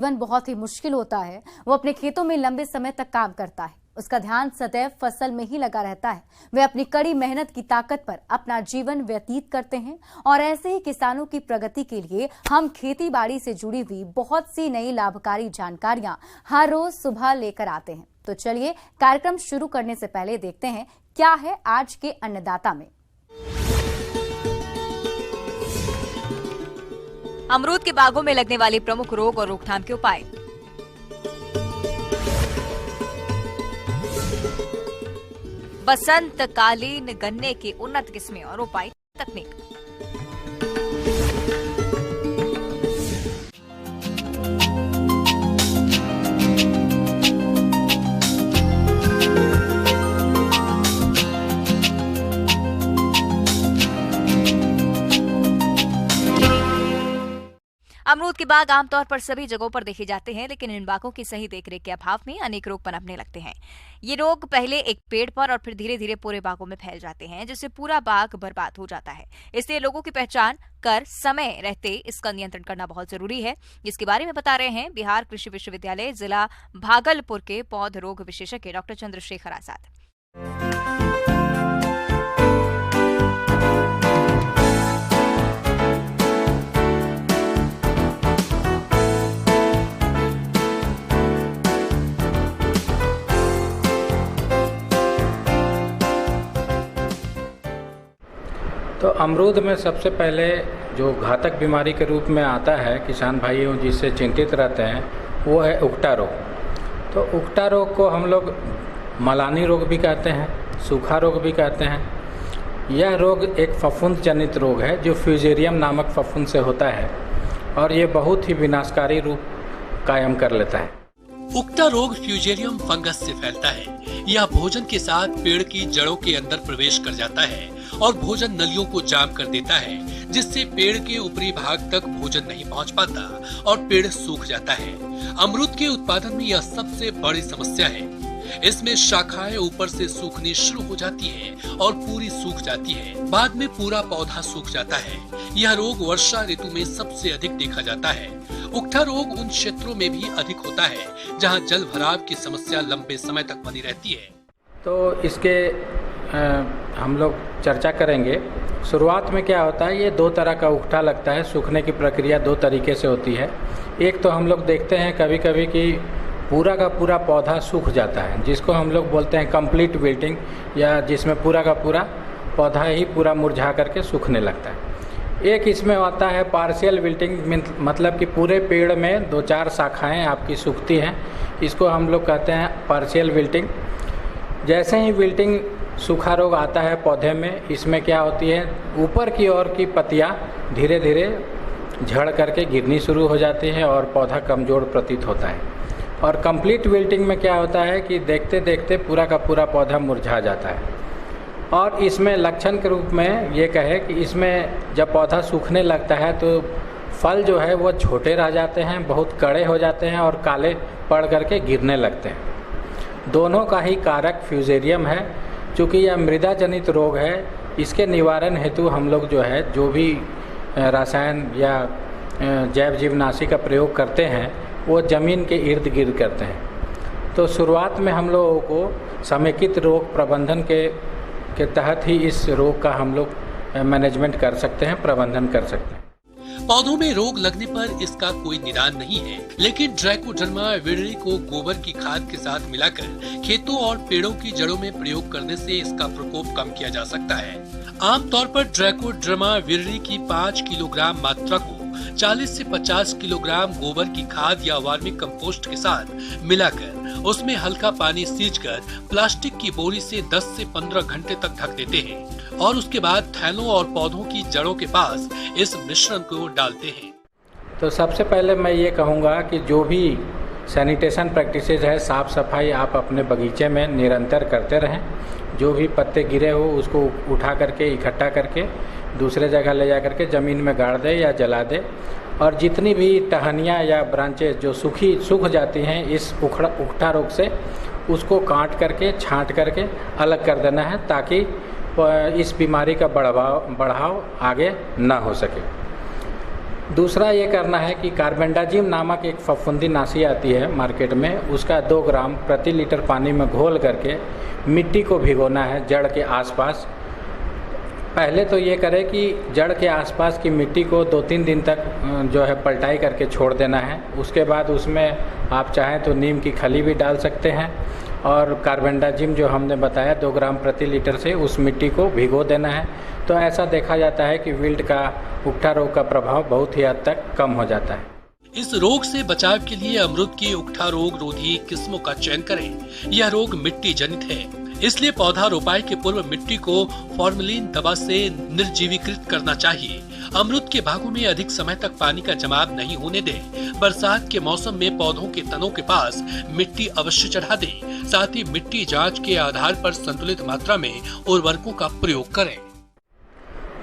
जीवन बहुत ही मुश्किल होता है। वो अपने खेतों में लंबे समय तक काम करता है, उसका ध्यान सदैव फसल में ही लगा रहता है। वे अपनी कड़ी मेहनत की ताकत पर अपना जीवन व्यतीत करते हैं और ऐसे ही किसानों की प्रगति के लिए हम खेती बाड़ी से जुड़ी हुई बहुत सी नई लाभकारी जानकारियां हर रोज सुबह लेकर आते हैं। तो चलिए कार्यक्रम शुरू करने से पहले देखते हैं क्या है आज के अन्नदाता में। अमरूद के बागों में लगने वाले प्रमुख रोग और रोकथाम के उपाय। बसंत कालीन गन्ने की उन्नत किस्में और उपाय तकनीक। अमरूद के बाग आमतौर पर सभी जगहों पर देखे जाते हैं, लेकिन इन बागों की सही देखरेख के अभाव में अनेक रोग पनपने लगते हैं। ये रोग पहले एक पेड़ पर और फिर धीरे धीरे पूरे बागों में फैल जाते हैं, जिससे पूरा बाग बर्बाद हो जाता है। इसलिए लोगों की पहचान कर समय रहते इसका नियंत्रण करना बहुत जरूरी है, जिसके बारे में बता रहे हैं बिहार कृषि विश्वविद्यालय जिला भागलपुर के पौध रोग विशेषज्ञ डॉक्टर चंद्रशेखर आजाद। तो अमरूद में सबसे पहले जो घातक बीमारी के रूप में आता है, किसान भाइयों जिससे चिंतित रहते हैं, वो है उकटा रोग। तो उकटा रोग को हम लोग मलानी रोग भी कहते हैं, सूखा रोग भी कहते हैं। यह रोग एक फफूंद जनित रोग है जो फ्यूजेरियम नामक फफूंद से होता है और ये बहुत ही विनाशकारी रूप कायम कर लेता है। उकटा रोग फ्यूजेरियम फंगस से फैलता है। यह भोजन के साथ पेड़ की जड़ों के अंदर प्रवेश कर जाता है और भोजन नलियों को जाम कर देता है, जिससे पेड़ के ऊपरी भाग तक भोजन नहीं पहुंच पाता और पेड़ सूख जाता है। अमरूद के उत्पादन में यह सबसे बड़ी समस्या है। इसमें शाखाएं ऊपर से सूखनी शुरू हो जाती है और पूरी सूख जाती है। बाद में पूरा पौधा सूख जाता है। यह रोग वर्षा ऋतु में सबसे अधिक देखा जाता है। उकठा रोग उन क्षेत्रों में भी अधिक होता है जहां जल भराव की समस्या लंबे समय तक बनी रहती है। तो इसके हम लोग चर्चा करेंगे। शुरुआत में क्या होता है, ये दो तरह का उकठा लगता है। सूखने की प्रक्रिया दो तरीके से होती है। एक तो हम लोग देखते हैं कभी कभी कि पूरा का पूरा पौधा सूख जाता है, जिसको हम लोग बोलते हैं कंप्लीट विल्टिंग, या जिसमें पूरा का पूरा पौधा ही पूरा मुरझा करके सूखने लगता है। एक इसमें आता है पार्शियल विल्टिंग, मतलब कि पूरे पेड़ में दो चार शाखाएं आपकी सूखती हैं। इसको हम लोग कहते हैं पार्शियल विल्टिंग। जैसे ही विल्टिंग सूखा रोग आता है पौधे में, इसमें क्या होती है, ऊपर की ओर की पत्तियां धीरे धीरे झड़ करके गिरनी शुरू हो जाती है और पौधा कमज़ोर प्रतीत होता है। और कंप्लीट विल्टिंग में क्या होता है कि देखते देखते पूरा का पूरा पौधा मुरझा जाता है। और इसमें लक्षण के रूप में ये कहे कि इसमें जब पौधा सूखने लगता है तो फल जो है वो छोटे रह जाते हैं, बहुत कड़े हो जाते हैं और काले पड़ करके गिरने लगते हैं। दोनों का ही कारक फ्यूजेरियम है। चूँकि यह मृदा जनित रोग है, इसके निवारण हेतु हम लोग जो है जो भी रसायन या जैव जीवनाशी का प्रयोग करते हैं वो ज़मीन के इर्द गिर्द करते हैं। तो शुरुआत में हम लोगों को समेकित रोग प्रबंधन के तहत ही इस रोग का हम लोग मैनेजमेंट कर सकते हैं, प्रबंधन कर सकते हैं। पौधों में रोग लगने पर इसका कोई निदान नहीं है, लेकिन ट्राइकोडर्मा विरिडी को गोबर की खाद के साथ मिलाकर खेतों और पेड़ों की जड़ों में प्रयोग करने से इसका प्रकोप कम किया जा सकता है। आमतौर पर ट्राइकोडर्मा विरिडी की 5 किलोग्राम मात्रा को 40 से 50 किलोग्राम गोबर की खाद या वर्मी कंपोस्ट के साथ मिलाकर उसमें हल्का पानी सींचकर प्लास्टिक की बोरी से 10 से 15 घंटे तक ढक देते हैं और उसके बाद थैलों और पौधों की जड़ों के पास इस मिश्रण को डालते हैं। तो सबसे पहले मैं ये कहूँगा कि जो भी सैनिटेशन प्रैक्टिसेज है, साफ सफाई आप अपने बगीचे में निरंतर करते रहें। जो भी पत्ते गिरे हो उसको उठा करके इकट्ठा करके दूसरे जगह ले जा करके ज़मीन में गाड़ दे या जला दे। और जितनी भी टहनियाँ या ब्रांचेस जो सूख जाती हैं इस उकठा रोग से, उसको काट करके छांट करके अलग कर देना है, ताकि इस बीमारी का बढ़ाव आगे ना हो सके। दूसरा ये करना है कि कार्बेंडाजिम नामक एक फफूंदी नाशी आती है मार्केट में, उसका 2 ग्राम प्रति लीटर पानी में घोल करके मिट्टी को भिगोना है जड़ के आसपास। पहले तो ये करें कि जड़ के आसपास की मिट्टी को 2-3 दिन तक जो है पलटाई करके छोड़ देना है। उसके बाद उसमें आप चाहें तो नीम की खली भी डाल सकते हैं और कार्बेंडाजिम जो हमने बताया 2 ग्राम प्रति लीटर से उस मिट्टी को भिगो देना है। तो ऐसा देखा जाता है कि विल्ट का उकठा रोग का प्रभाव बहुत ही हद तक कम हो जाता है। इस रोग से बचाव के लिए अमरूद की उकठा रोग रोधी किस्मों का चयन करें। यह रोग मिट्टी जनित है, इसलिए पौधा रोपाई के पूर्व मिट्टी को फॉर्मेलिन दवा से निर्जीवीकृत करना चाहिए। अमरूद के बागों में अधिक समय तक पानी का जमाव नहीं होने दें। बरसात के मौसम में पौधों के तनों के पास मिट्टी अवश्य चढ़ा दें। साथ ही मिट्टी जांच के आधार पर संतुलित मात्रा में उर्वरकों का प्रयोग करें।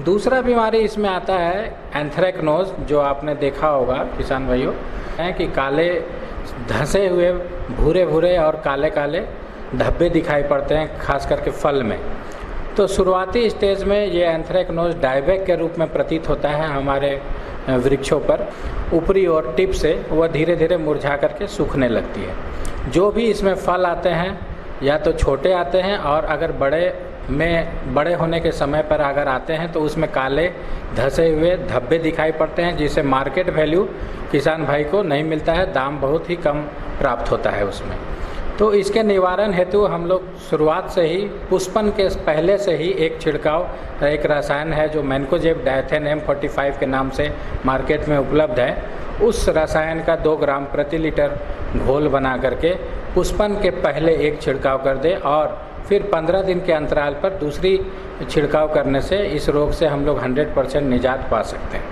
दूसरा बीमारी इसमें आता है एंथ्रेक्नोज, जो आपने देखा होगा किसान भाइयों, है कि काले धंसे हुए भूरे भूरे और काले काले धब्बे दिखाई पड़ते हैं, खास करके फल में। तो शुरुआती स्टेज में ये एंथ्रेक्नोज डायबैक के रूप में प्रतीत होता है हमारे वृक्षों पर। ऊपरी और टिप से वह धीरे धीरे मुरझा करके सूखने लगती है। जो भी इसमें फल आते हैं या तो छोटे आते हैं, और अगर बड़े होने के समय पर अगर आते हैं तो उसमें काले धसे हुए धब्बे दिखाई पड़ते हैं, जिससे मार्केट वैल्यू किसान भाई को नहीं मिलता है, दाम बहुत ही कम प्राप्त होता है उसमें। तो इसके निवारण हेतु हम लोग शुरुआत से ही पुष्पन के पहले से ही एक छिड़काव, एक रसायन है जो मैनकोजेब डायथेन M45 के नाम से मार्केट में उपलब्ध है, उस रसायन का 2 ग्राम प्रति लीटर घोल बना करके पुष्पन के पहले एक छिड़काव कर दे और फिर 15 दिन के अंतराल पर दूसरी छिड़काव करने से इस रोग से हम लोग 100% निजात पा सकते हैं।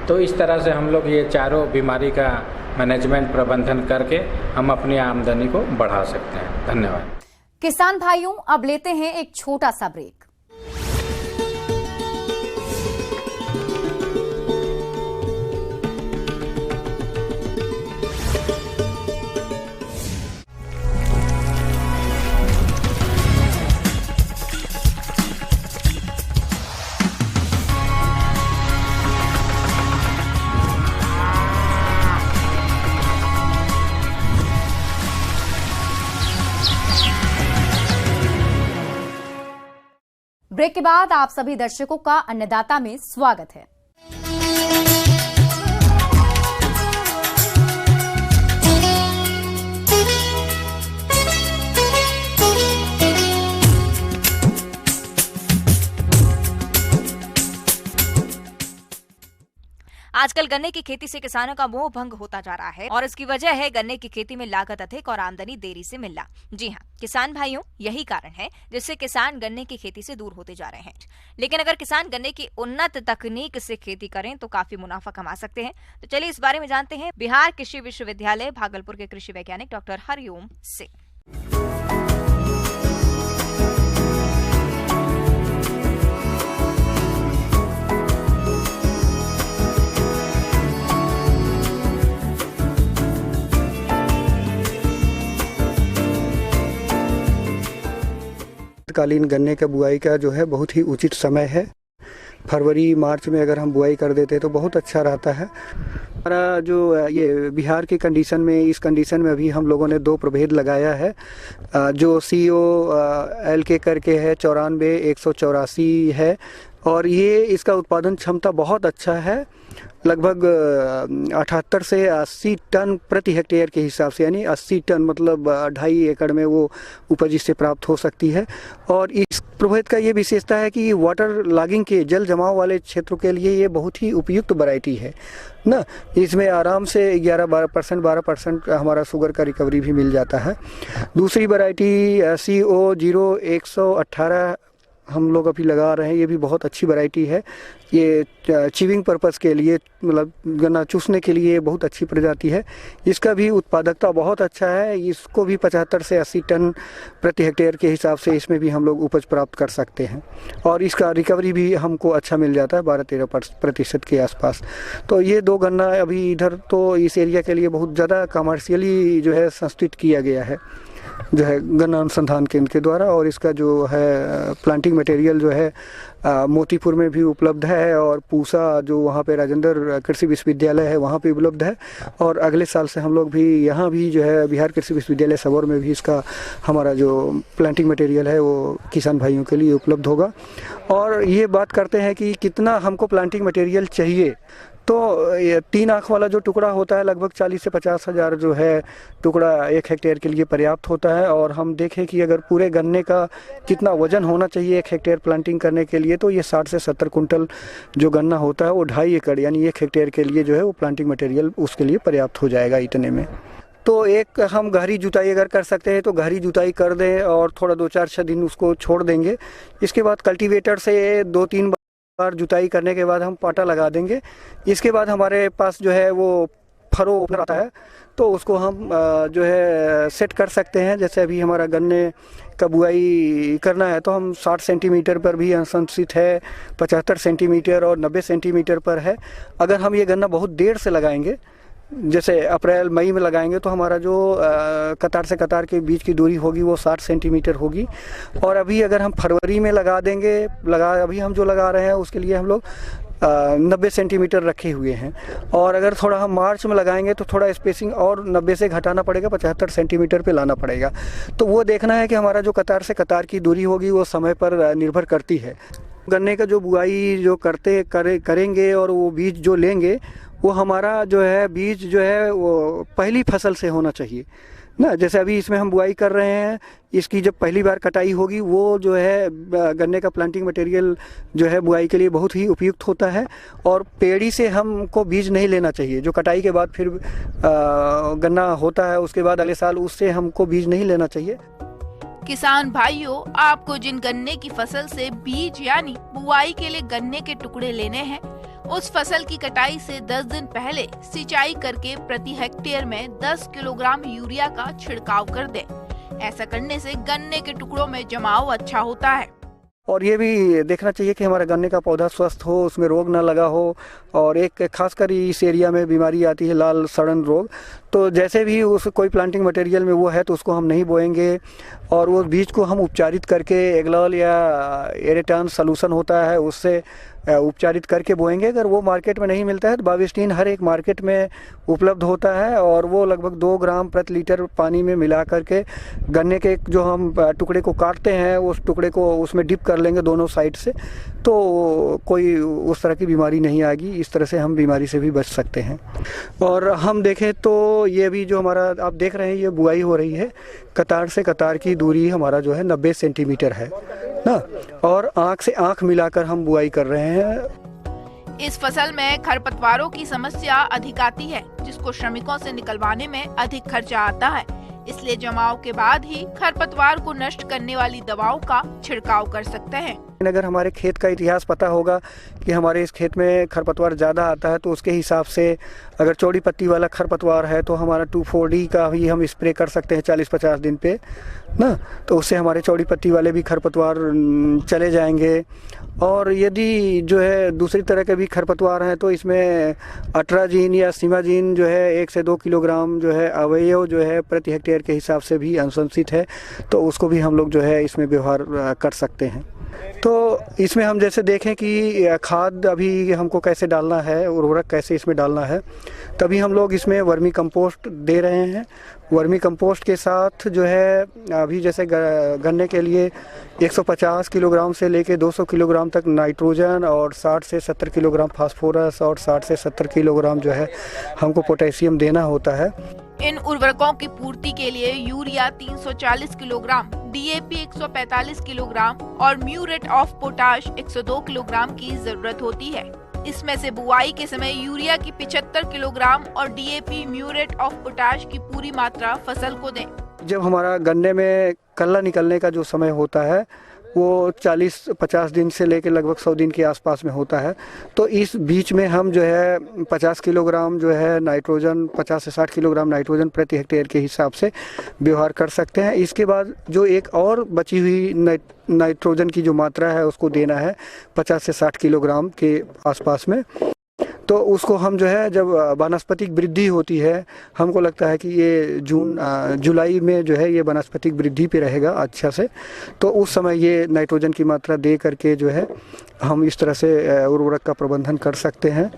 तो इस तरह से हम लोग ये चारों बीमारी का मैनेजमेंट प्रबंधन करके हम अपनी आमदनी को बढ़ा सकते हैं। धन्यवाद। किसान भाइयों, अब लेते हैं एक छोटा सा ब्रेक। ब्रेक के बाद आप सभी दर्शकों का अन्नदाता में स्वागत है। आजकल गन्ने की खेती से किसानों का मोह भंग होता जा रहा है और इसकी वजह है गन्ने की खेती में लागत अधिक और आमदनी देरी से मिलना। जी हाँ किसान भाइयों, यही कारण है जिससे किसान गन्ने की खेती से दूर होते जा रहे हैं। लेकिन अगर किसान गन्ने की उन्नत तकनीक से खेती करें तो काफी मुनाफा कमा सकते हैं। तो चलिए इस बारे में जानते हैं बिहार कृषि विश्वविद्यालय भागलपुर के कृषि वैज्ञानिक डॉक्टर हरिओम से। कालीन गन्ने का बुआई का जो है बहुत ही उचित समय है। फरवरी मार्च में अगर हम बुआई कर देते तो बहुत अच्छा रहता है। हमारा जो ये बिहार के कंडीशन में, इस कंडीशन में अभी हम लोगों ने 2 प्रभेद लगाया है। जो CO LK करके है 94-184 है और ये इसका उत्पादन क्षमता बहुत अच्छा है, लगभग 78 से 80 टन प्रति हेक्टेयर के हिसाब से, यानी 80 टन मतलब 2.5 एकड़ में वो उपज इससे प्राप्त हो सकती है। और इस प्रभेद का ये विशेषता है कि वाटर लॉगिंग के जल जमाव वाले क्षेत्रों के लिए ये बहुत ही उपयुक्त वैरायटी है ना। इसमें आराम से 12% हमारा शुगर का रिकवरी भी मिल जाता है। दूसरी वैरायटी CO0118 हम लोग अभी लगा रहे हैं, ये भी बहुत अच्छी वैरायटी है। ये चीविंग पर्पस के लिए, मतलब गन्ना चूसने के लिए बहुत अच्छी प्रजाति है। इसका भी उत्पादकता बहुत अच्छा है। इसको भी 75 से 80 टन प्रति हेक्टेयर के हिसाब से इसमें भी हम लोग उपज प्राप्त कर सकते हैं और इसका रिकवरी भी हमको अच्छा मिल जाता है 12-13% के आसपास। तो ये 2 गन्ना अभी इधर तो इस एरिया के लिए बहुत ज़्यादा कमर्शियली जो है संस्थित किया गया है। जो है गन्ना अनुसंधान केंद्र के द्वारा, और इसका जो है प्लांटिंग मटेरियल जो है मोतीपुर में भी उपलब्ध है, और पूसा जो वहाँ पे राजेंद्र कृषि विश्वविद्यालय है वहाँ पे उपलब्ध है, और अगले साल से हम लोग भी यहाँ भी जो है बिहार कृषि विश्वविद्यालय सबौर में भी इसका हमारा जो प्लांटिंग मटेरियल है वो किसान भाइयों के लिए उपलब्ध होगा। और ये बात करते हैं कि कितना हमको प्लांटिंग मटेरियल चाहिए, तो ये 3 आँख वाला जो टुकड़ा होता है लगभग 40 से 50 हज़ार जो है टुकड़ा 1 हेक्टेयर के लिए पर्याप्त होता है। और हम देखें कि अगर पूरे गन्ने का कितना वजन होना चाहिए 1 हेक्टेयर प्लांटिंग करने के लिए, तो ये 60 से 70 कुंटल जो गन्ना होता है वो 2.5 एकड़ यानी 1 हेक्टेयर के लिए जो है वो प्लांटिंग मटेरियल उसके लिए पर्याप्त हो जाएगा इतने में। तो एक हम गहरी जुताई अगर कर सकते हैं तो गहरी जुताई कर दें और थोड़ा 2-4-6 दिन उसको छोड़ देंगे। इसके बाद कल्टीवेटर से 2-3 बार जुताई करने के बाद हम पाटा लगा देंगे। इसके बाद हमारे पास जो है वो फरो ऊपर आता है, तो उसको हम जो है सेट कर सकते हैं। जैसे अभी हमारा गन्ने का बुआई करना है तो हम 60 सेंटीमीटर पर भी अनुशंसित है, 75 सेंटीमीटर और 90 सेंटीमीटर पर है। अगर हम ये गन्ना बहुत देर से लगाएंगे, जैसे अप्रैल मई में लगाएंगे, तो हमारा जो कतार से कतार के बीच की दूरी होगी वो 60 सेंटीमीटर होगी। और अभी अगर हम फरवरी में लगा देंगे, अभी हम जो लगा रहे हैं उसके लिए हम लोग 90 सेंटीमीटर रखे हुए हैं। और अगर थोड़ा हम मार्च में लगाएंगे तो थोड़ा स्पेसिंग और 90 से घटाना पड़ेगा, 75 सेंटीमीटर पे लाना पड़ेगा। तो वो देखना है कि हमारा जो कतार से कतार की दूरी होगी वो समय पर निर्भर करती है। गन्ने का जो बुआई जो करेंगे और वो बीज जो लेंगे वो हमारा जो है बीज जो है वो पहली फसल से होना चाहिए ना। जैसे अभी इसमें हम बुआई कर रहे हैं, इसकी जब पहली बार कटाई होगी वो जो है गन्ने का प्लांटिंग मटेरियल जो है बुआई के लिए बहुत ही उपयुक्त होता है। और पेड़ी से हमको बीज नहीं लेना चाहिए। जो कटाई के बाद फिर गन्ना होता है उसके बाद अगले साल उससे हमको बीज नहीं लेना चाहिए। किसान भाइयों, आपको जिन गन्ने की फसल से बीज यानी बुआई के लिए गन्ने के टुकड़े लेने हैं, उस फसल की कटाई से 10 दिन पहले सिंचाई करके प्रति हेक्टेयर में 10 किलोग्राम यूरिया का छिड़काव कर दें। ऐसा करने से गन्ने के टुकड़ों में जमाव अच्छा होता है। और ये भी देखना चाहिए कि हमारा गन्ने का पौधा स्वस्थ हो, उसमें रोग ना लगा हो। और एक खासकर इस एरिया में बीमारी आती है लाल सड़न रोग, तो जैसे भी उस कोई प्लांटिंग मटेरियल में वो है तो उसको हम नहीं बोएंगे। और वो बीज को हम उपचारित करके एग्लॉल या एरेटान सॉल्यूशन होता है उससे उपचारित करके बोएंगे। अगर वो मार्केट में नहीं मिलता है तो बाविस्टीन हर एक मार्केट में उपलब्ध होता है, और वो लगभग 2 ग्राम प्रति लीटर पानी में मिला करके गन्ने के जो हम टुकड़े को काटते हैं उस टुकड़े को उसमें डिप कर लेंगे दोनों साइड से, तो कोई उस तरह की बीमारी नहीं आएगी। इस तरह से हम बीमारी से भी बच सकते हैं। और हम देखें तो ये भी जो हमारा आप देख रहे हैं ये बुआई हो रही है, कतार से कतार की दूरी हमारा जो है 90 सेंटीमीटर है ना, और आँख से आँख मिलाकर हम बुआई कर रहे हैं। इस फसल में खरपतवारों की समस्या अधिक आती है, जिसको श्रमिकों से निकलवाने में अधिक खर्चा आता है। इसलिए जमाव के बाद ही खरपतवार को नष्ट करने वाली दवाओं का छिड़काव कर सकते हैं। अगर हमारे खेत का इतिहास पता होगा कि हमारे इस खेत में खरपतवार ज़्यादा आता है, तो उसके हिसाब से अगर चौड़ी पत्ती वाला खरपतवार है तो हमारा 2,4-D का भी हम स्प्रे कर सकते हैं 40-50 दिन पे ना, तो उससे हमारे चौड़ी पत्ती वाले भी खरपतवार चले जाएंगे। और यदि जो है दूसरी तरह के भी खरपतवार हैं तो इसमें अट्राजीन या सीमाजीन जो है 1 से 2 किलोग्राम जो है अवयव जो है प्रति हेक्टेयर के हिसाब से भी अनुशंसित है, तो उसको भी हम लोग जो है इसमें व्यवहार कर सकते हैं। तो इसमें हम जैसे देखें कि खाद अभी हमको कैसे डालना है, उर्वरक कैसे इसमें डालना है, तभी हम लोग इसमें वर्मी कंपोस्ट दे रहे हैं। वर्मी कंपोस्ट के साथ जो है अभी जैसे गन्ने के लिए 150 किलोग्राम से लेके 200 किलोग्राम तक नाइट्रोजन और 60 से 70 किलोग्राम फास्फोरस और 60 से 70 किलोग्राम जो है हमको पोटेशियम देना होता है। इन उर्वरकों की पूर्ति के लिए यूरिया 340 किलोग्राम, DAP 145 किलोग्राम और म्यूरेट ऑफ पोटाश 102 किलोग्राम की जरूरत होती है। इसमें से बुआई के समय यूरिया की 75 किलोग्राम और DAP म्यूरेट ऑफ पोटाश की पूरी मात्रा फसल को दें। जब हमारा गन्ने में कल्ला निकलने का जो समय होता है वो 40-50 दिन से लेकर लगभग 100 दिन के आसपास में होता है, तो इस बीच में हम जो है 50 किलोग्राम जो है नाइट्रोजन, 50 से 60 किलोग्राम नाइट्रोजन प्रति हेक्टेयर के हिसाब से व्यवहार कर सकते हैं। इसके बाद जो एक और बची हुई नाइट्रोजन की जो मात्रा है उसको देना है 50 से 60 किलोग्राम के आसपास में। तो उसको हम जो है जब वानस्पतिक वृद्धि होती है, हमको लगता है कि ये जुलाई में जो है ये वानस्पतिक वृद्धि पे रहेगा अच्छा से, तो उस समय ये नाइट्रोजन की मात्रा दे करके जो है हम इस तरह से उर्वरक का प्रबंधन कर सकते हैं।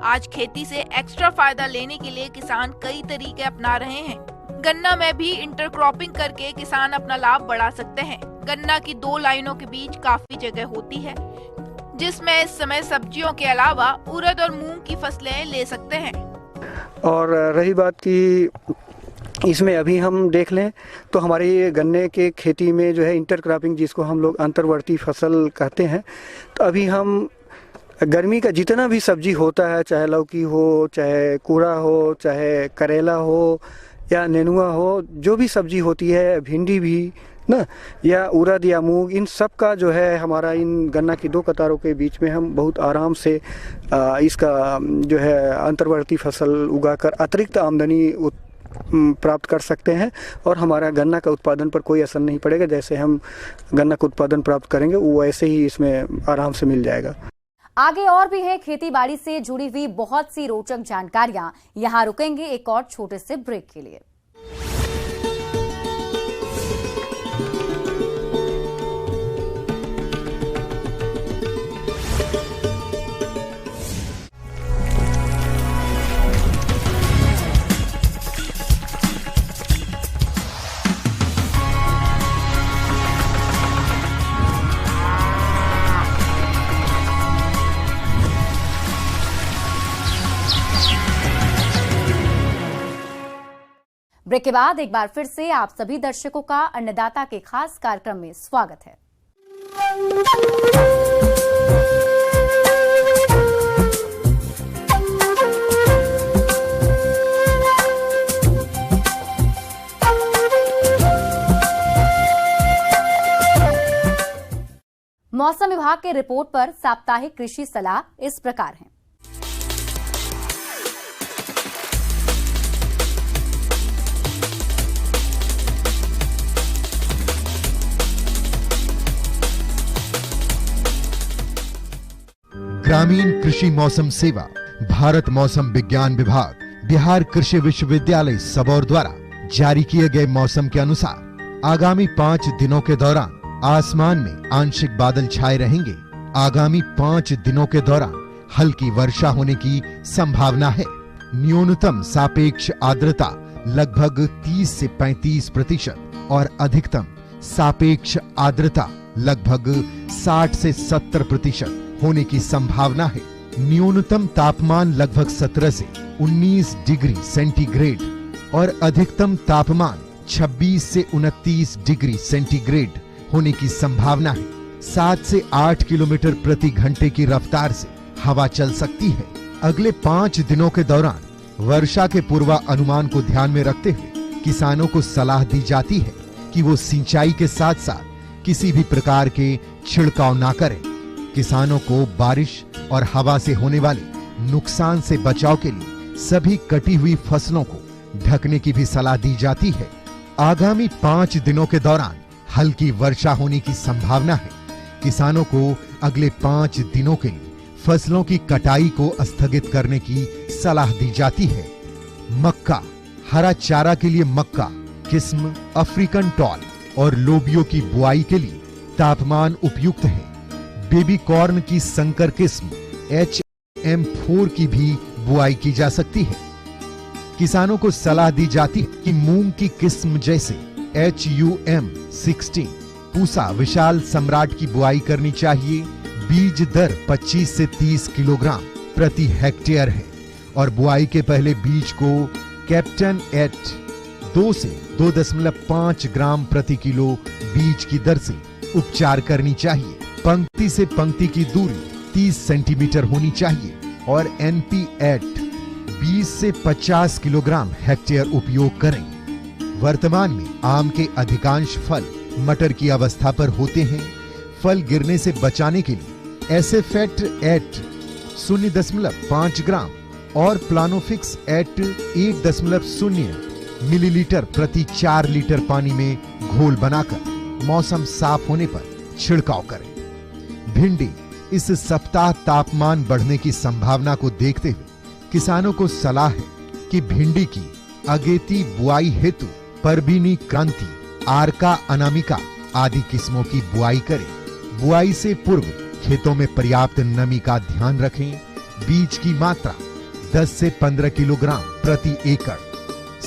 आज खेती से एक्स्ट्रा फायदा लेने के लिए किसान कई तरीके अपना रहे हैं। गन्ना में भी इंटरक्रॉपिंग करके किसान अपना लाभ बढ़ा सकते हैं। गन्ना की 2 लाइनों के बीच काफी जगह होती है, जिसमें इस समय सब्जियों के अलावा उड़द और मूंग की फसलें ले सकते हैं। और रही बात की इसमें अभी हम देख लें तो हमारी गन्ने के खेती में जो है इंटरक्रॉपिंग, जिसको हम लोग अंतर्वर्ती फसल कहते हैं, तो अभी हम गर्मी का जितना भी सब्जी होता है, चाहे लौकी हो, चाहे कूड़ा हो, चाहे करेला हो या नेनुआ हो, जो भी सब्जी होती है, भिंडी भी ना, या उड़द या मूंग, इन सब का जो है हमारा इन गन्ना की 2 कतारों के बीच में हम बहुत आराम से इसका जो है अंतर्वर्ती फसल उगाकर अतिरिक्त आमदनी प्राप्त कर सकते हैं और हमारा गन्ना का उत्पादन पर कोई असर नहीं पड़ेगा। जैसे हम गन्ना का उत्पादन प्राप्त करेंगे वो वैसे ही इसमें आराम से मिल जाएगा। आगे और भी है खेती बाड़ी से जुड़ी हुई बहुत सी रोचक जानकारियां। यहां रुकेंगे एक और छोटे से ब्रेक के लिए। ब्रेक के बाद एक बार फिर से आप सभी दर्शकों का अन्नदाता के खास कार्यक्रम में स्वागत है। मौसम विभाग के रिपोर्ट पर साप्ताहिक कृषि सलाह इस प्रकार है। ग्रामीण कृषि मौसम सेवा, भारत मौसम विज्ञान विभाग, बिहार कृषि विश्वविद्यालय सबौर द्वारा जारी किए गए मौसम के अनुसार आगामी 5 दिनों के दौरान आसमान में आंशिक बादल छाए रहेंगे। आगामी 5 दिनों के दौरान हल्की वर्षा होने की संभावना है। न्यूनतम सापेक्ष आर्द्रता लगभग 30 से 35% और अधिकतम सापेक्ष आर्द्रता लगभग 60 से 70% होने की संभावना है। न्यूनतम तापमान लगभग 17 से 19 डिग्री सेंटीग्रेड और अधिकतम तापमान 26 से 29 डिग्री सेंटीग्रेड होने की संभावना है। 7 से 8 किलोमीटर प्रति घंटे की रफ्तार से हवा चल सकती है। अगले 5 दिनों के दौरान वर्षा के पूर्वानुमान को ध्यान में रखते हुए किसानों को सलाह दी जाती है कि वो सिंचाई के साथ साथ किसी भी प्रकार के छिड़काव ना करें। किसानों को बारिश और हवा से होने वाले नुकसान से बचाव के लिए सभी कटी हुई फसलों को ढकने की भी सलाह दी जाती है। आगामी 5 दिनों के दौरान हल्की वर्षा होने की संभावना है। किसानों को अगले 5 दिनों के लिए फसलों की कटाई को स्थगित करने की सलाह दी जाती है। मक्का, हरा चारा के लिए मक्का किस्म अफ्रीकन टॉल और लोबियो की बुआई के लिए तापमान उपयुक्त है। बेबी कॉर्न की संकर किस्म HM4 की भी बुआई की जा सकती है। किसानों को सलाह दी जाती है कि मूंग की किस्म जैसे HUM16 पूसा विशाल सम्राट की बुआई करनी चाहिए। बीज दर 25 से 30 किलोग्राम प्रति हेक्टेयर है और बुआई के पहले बीज को कैप्टन एट 2 से 2.5 ग्राम प्रति किलो बीज की दर से उपचार करनी चाहिए। पंक्ति से पंक्ति की दूरी 30 सेंटीमीटर होनी चाहिए और NP एट 20 से 50 किलोग्राम हेक्टेयर उपयोग करें। वर्तमान में आम के अधिकांश फल मटर की अवस्था पर होते हैं। फल गिरने से बचाने के लिए एसेफेट एट 0.5 ग्राम और प्लानोफिक्स एट 1.0 मिलीलीटर प्रति 4 लीटर पानी में घोल बनाकर मौसम साफ होने पर छिड़काव करें। भिंडी इस सप्ताह तापमान बढ़ने की संभावना को देखते हुए किसानों को सलाह है कि भिंडी की अगेती बुआई हेतु परबीनी क्रांति, आरका अनामिका आदि किस्मों की बुआई करें। बुआई से पूर्व खेतों में पर्याप्त नमी का ध्यान रखें। बीज की मात्रा 10 से 15 किलोग्राम प्रति एकड़।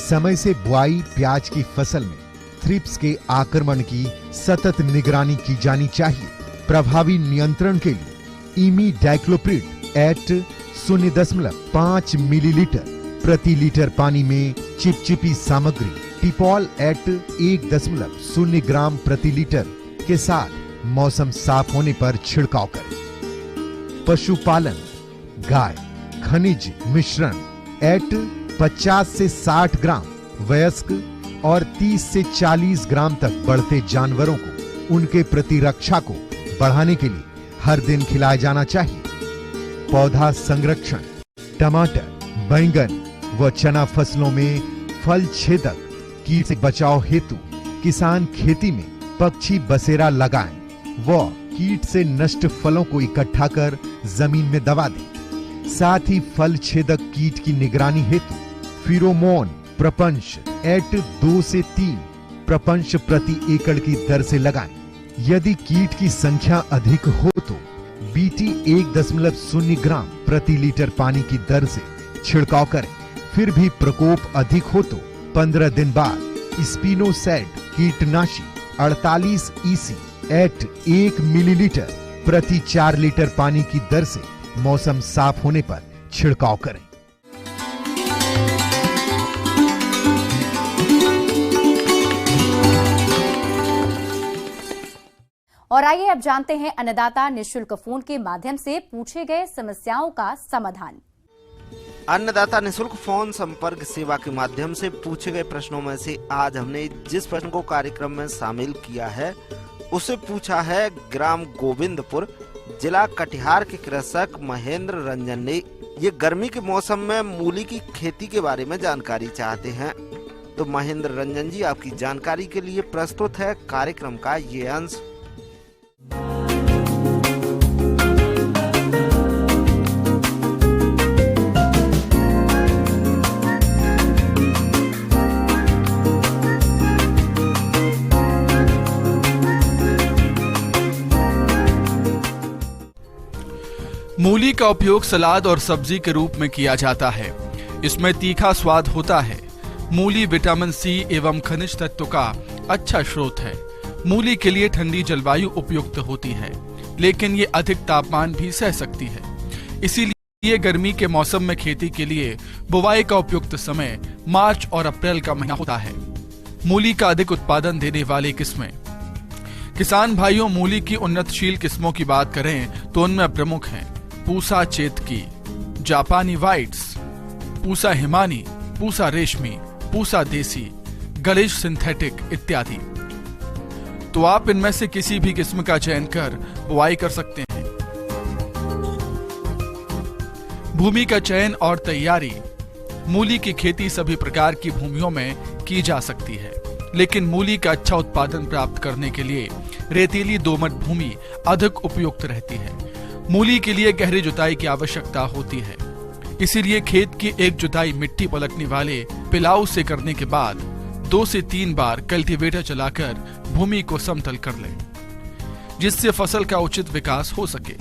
समय से बुआई प्याज की फसल में थ्रिप्स के आक्रमण की सतत निगरानी की जानी चाहिए। प्रभावी नियंत्रण के लिए इमीडैक्लोप्रिड एट 0.5 मिलीलीटर प्रति लीटर पानी में चिपचिपी सामग्री टिपॉल एट 1.0 ग्राम प्रति लीटर के साथ मौसम साफ होने पर छिड़काव करें। पशुपालन, गाय खनिज मिश्रण एट 50 से 60 ग्राम वयस्क और 30 से 40 ग्राम तक बढ़ते जानवरों को उनके प्रतिरक्षा को बढ़ाने के लिए हर दिन खिलाया जाना चाहिए। पौधा संरक्षण, टमाटर, बैंगन व चना फसलों में फल छेदक कीट से बचाव हेतु किसान खेती में पक्षी बसेरा लगाएं व कीट से नष्ट फलों को इकट्ठा कर जमीन में दबा दें। साथ ही फल छेदक कीट की निगरानी हेतु फिरोमोन प्रपंच एट 2 से 3 प्रपंच प्रति एकड़ की दर से लगाएं। यदि कीट की संख्या अधिक हो तो बीटी 1.0 ग्राम प्रति लीटर पानी की दर से छिड़काव करें। फिर भी प्रकोप अधिक हो तो 15 दिन बाद स्पिनोसैड कीटनाशी 48 EC एट 1 मिलीलीटर प्रति 4 लीटर पानी की दर से मौसम साफ होने पर छिड़काव करें। और आइए अब जानते हैं अन्नदाता निःशुल्क फोन के माध्यम से पूछे गए समस्याओं का समाधान। अन्नदाता निःशुल्क फोन संपर्क सेवा के माध्यम से पूछे गए प्रश्नों में से आज हमने जिस प्रश्न को कार्यक्रम में शामिल किया है उसे पूछा है ग्राम गोविंदपुर, जिला कटिहार के कृषक महेंद्र रंजन ने। ये गर्मी के मौसम में मूली की खेती के बारे में जानकारी चाहते हैं। तो महेंद्र रंजन जी, आपकी जानकारी के लिए प्रस्तुत है कार्यक्रम का ये अंश। मूली का उपयोग सलाद और सब्जी के रूप में किया जाता है। इसमें तीखा स्वाद होता है। मूली विटामिन सी एवं खनिज तत्व का अच्छा स्रोत है। मूली के लिए ठंडी जलवायु उपयुक्त होती है, लेकिन ये अधिक तापमान भी सह सकती है। इसीलिए गर्मी के मौसम में खेती के लिए बुवाई का उपयुक्त समय मार्च और अप्रैल का महीना होता है। मूली का अधिक उत्पादन देने वाली किस्में। किसान भाइयों, मूली की उन्नतशील किस्मों की बात करें तो उनमें प्रमुख हैं पूसा चेतकी, जापानी वाइट्स, पूसा हिमानी, पूसा रेशमी, पूसा देसी, गलिश सिंथेटिक इत्यादि। तो आप इनमें से किसी भी किस्म का चयन कर बुआई कर सकते हैं। भूमि का चयन और तैयारी। मूली की खेती सभी प्रकार की भूमियों में की जा सकती है, लेकिन मूली का अच्छा उत्पादन प्राप्त करने के लिए रेतीली दोमट भूमि अधिक उपयुक्त रहती है। मूली के लिए गहरी जुताई की आवश्यकता होती है, इसीलिए खेत की एक जुताई मिट्टी पलटने वाले पिलाऊ से करने के बाद 2 से 3 बार कल्टीवेटर चलाकर भूमि को समतल कर लें, जिससे फसल का उचित विकास हो सके।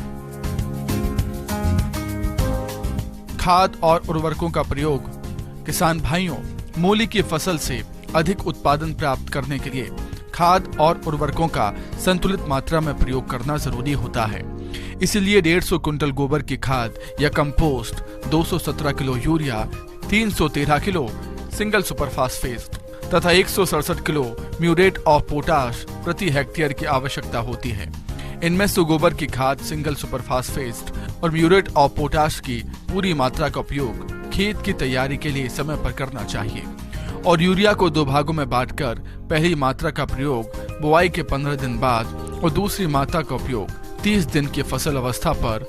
खाद और उर्वरकों का प्रयोग। किसान भाइयों, मूली की फसल से अधिक उत्पादन प्राप्त करने के लिए खाद और उर्वरकों का संतुलित मात्रा में प्रयोग करना जरूरी होता है। इसलिए 150 कुंटल गोबर की खाद या compost, 217 kilo urea, 313 kilo single super phosphate तथा 167 किलो म्यूरेट ऑफ पोटाश प्रति हेक्टेयर की आवश्यकता होती है। इनमें से गोबर की खाद, सिंगल सुपर फास्फेट और म्यूरेट ऑफ पोटाश की पूरी मात्रा का उपयोग खेत की तैयारी के लिए समय पर करना चाहिए और यूरिया को 2 भागों में बांटकर पहली मात्रा का प्रयोग बुआई के 15 दिन बाद और दूसरी मात्रा का उपयोग 30 दिन की फसल अवस्था पर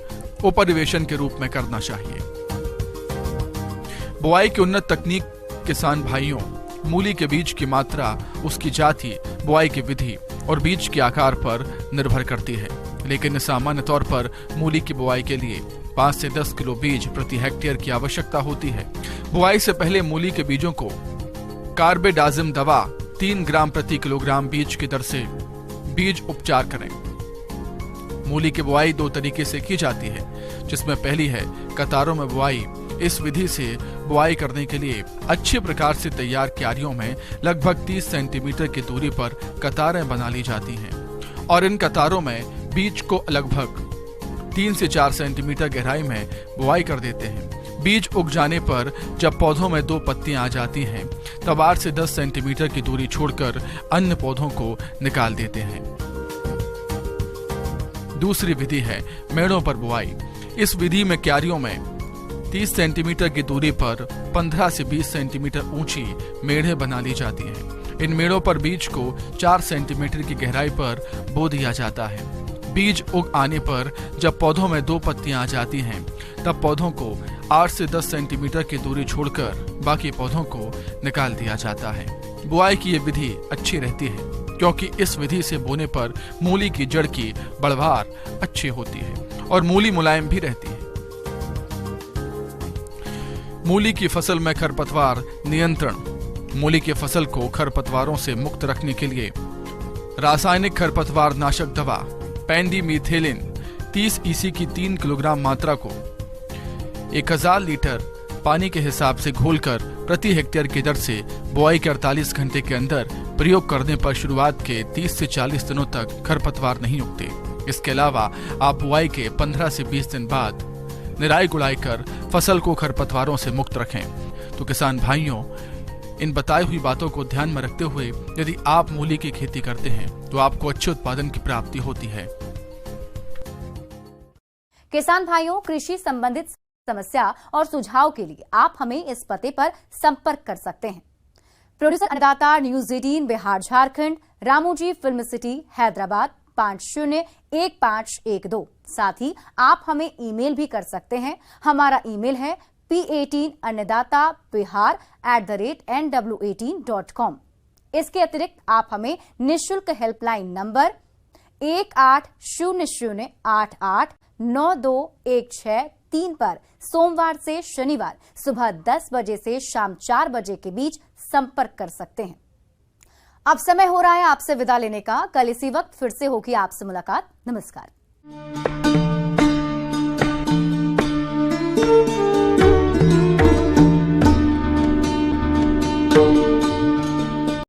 उपरिवेशन के रूप में करना चाहिए। बुआई की उन्नत तकनीक। किसान भाइयों, मूली के बीज की मात्रा, उसकी जाति, बुआई की विधि और बीज के आकार पर निर्भर करती है। लेकिन सामान्य तौर पर मूली की बुआई के लिए 5 से 10 किलो बीज प्रति हेक्टेयर की आवश्यकता होती है। बुआई से पहले मूली के बीजों को कार्बेडाजिम दवा 3 ग्राम प्रति किलोग्राम बीज की दर से बीज उपचार करें। मूली की बुआई 2 तरीके से की जाती है, जिसमें पहली है कतारों में बुआई। इस विधि से बुआई करने के लिए अच्छे प्रकार से तैयार क्यारियों में लगभग 30 सेंटीमीटर की दूरी पर कतारें बना ली जाती हैं और इन कतारों में बीज को लगभग 3 से 4 सेंटीमीटर गहराई में बुआई कर देते हैं। बीज उग जाने पर जब पौधों में 2 पत्तियां आ जाती हैं, तब 8 से 10 सेंटीमीटर की दूरी छोड़कर अन्य पौधों को निकाल देते हैं। दूसरी विधि है मेड़ों पर बुआई। इस विधि में क्यारियों में 30 सेंटीमीटर की दूरी पर 15 से 20 सेंटीमीटर ऊंची मेढ़ें बना ली जाती हैं। इन मेढ़ों पर बीज को 4 सेंटीमीटर की गहराई पर बो दिया जाता है। बीज उग आने पर जब पौधों में 2 पत्तियां आ जाती हैं, तब पौधों को 8 से 10 सेंटीमीटर की दूरी छोड़कर बाकी पौधों को निकाल दिया जाता है। बुआई की ये विधि अच्छी रहती है क्योंकि इस विधि से बोने पर मूली की जड़ की बढ़वार अच्छी होती है और मूली मुलायम भी रहती है। मूली की फसल में खरपतवार नियंत्रण। मूली की फसल को खरपतवारों से मुक्त रखने के लिए रासायनिक खरपतवार नाशक दवा पेंडिमीथेलिन 30 EC की 3 किलोग्राम मात्रा को 1000 लीटर पानी के हिसाब से घोलकर प्रति हेक्टेयर की दर से बुआई के 48 घंटे के अंदर प्रयोग करने पर शुरुआत के 30 से 40 दिनों तक खरपतवार नहीं उगते। इसके अलावा आप बुआई के 15 से 20 दिन बाद निराई गुड़ाई कर फसल को खरपतवारों से मुक्त रखें। तो किसान भाइयों, इन बताई हुई बातों को ध्यान में रखते हुए यदि आप मूली की खेती करते हैं तो आपको अच्छे उत्पादन की प्राप्ति होती है। किसान भाइयों, कृषि संबंधित समस्या और सुझाव के लिए आप हमें इस पते पर संपर्क कर सकते हैं। प्रोड्यूसर अन्नदाता news 18 Bihar Jharkhand, Ramoji film city Hyderabad 501512। साथ ही आप हमें ईमेल भी कर सकते हैं। हमारा ईमेल है p18annadatabihar@nw18.com। इसके अतिरिक्त आप हमें निःशुल्क हेल्पलाइन नंबर 1800889216 पर सोमवार से शनिवार सुबह 10 बजे से शाम 4 बजे के बीच संपर्क कर सकते हैं। अब समय हो रहा है आपसे विदा लेने का। कल इसी वक्त फिर से होगी आपसे मुलाकात। नमस्कार।